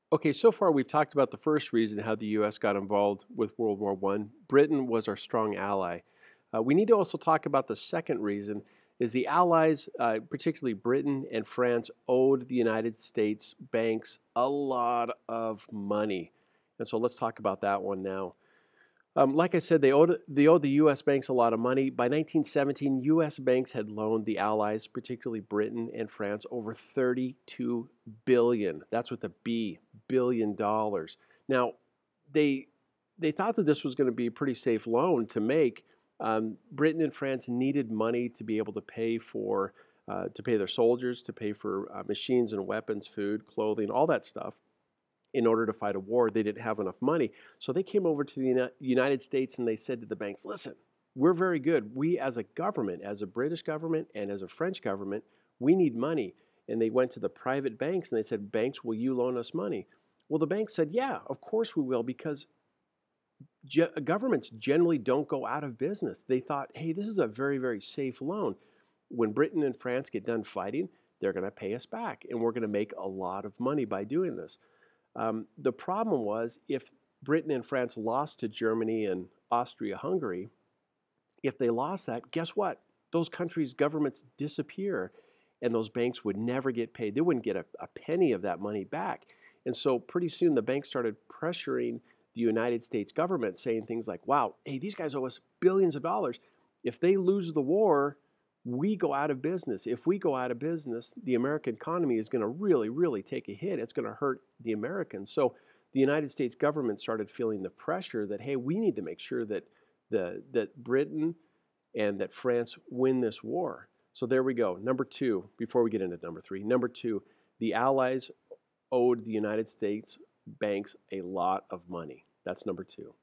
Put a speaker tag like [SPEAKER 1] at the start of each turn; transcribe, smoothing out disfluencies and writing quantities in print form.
[SPEAKER 1] Okay, so far we've talked about the first reason how the U.S. got involved with World War I. Britain was our strong ally. We need to also talk about the second reason is the Allies, particularly Britain and France, owed the United States banks a lot of money. And so let's talk about that one now. Like I said, they owed the U.S. banks a lot of money. By 1917, U.S. banks had loaned the Allies, particularly Britain and France, over 32 billion. That's with a B, billion dollars. Now, they they thought that this was going to be a pretty safe loan to make. Britain and France needed money to be able to pay their soldiers, to pay for machines and weapons, food, clothing, all that stuff in order to fight a war. They didn't have enough money. So they came over to the United States and they said to the banks, listen, we're very good. We as a government, as a British government and as a French government, we need money. And they went to the private banks and they said, banks, will you loan us money? Well, the banks said, yeah, of course we will, because governments generally don't go out of business. They thought, hey, this is a very, very safe loan. When Britain and France get done fighting, they're going to pay us back, and we're going to make a lot of money by doing this. The problem was if Britain and France lost to Germany and Austria-Hungary, if they lost that, guess what? Those countries' governments disappear, and those banks would never get paid. They wouldn't get a penny of that money back. And so pretty soon the banks started pressuring the United States government, saying things like, wow, hey, these guys owe us billions of dollars. If they lose the war, we go out of business. If we go out of business, the American economy is going to really, really take a hit. It's going to hurt the Americans. So the United States government started feeling the pressure that, hey, we need to make sure that that Britain and that France win this war. So there we go. Number two, before we get into number three, number two, the Allies owed the United States banks a lot of money. That's number two.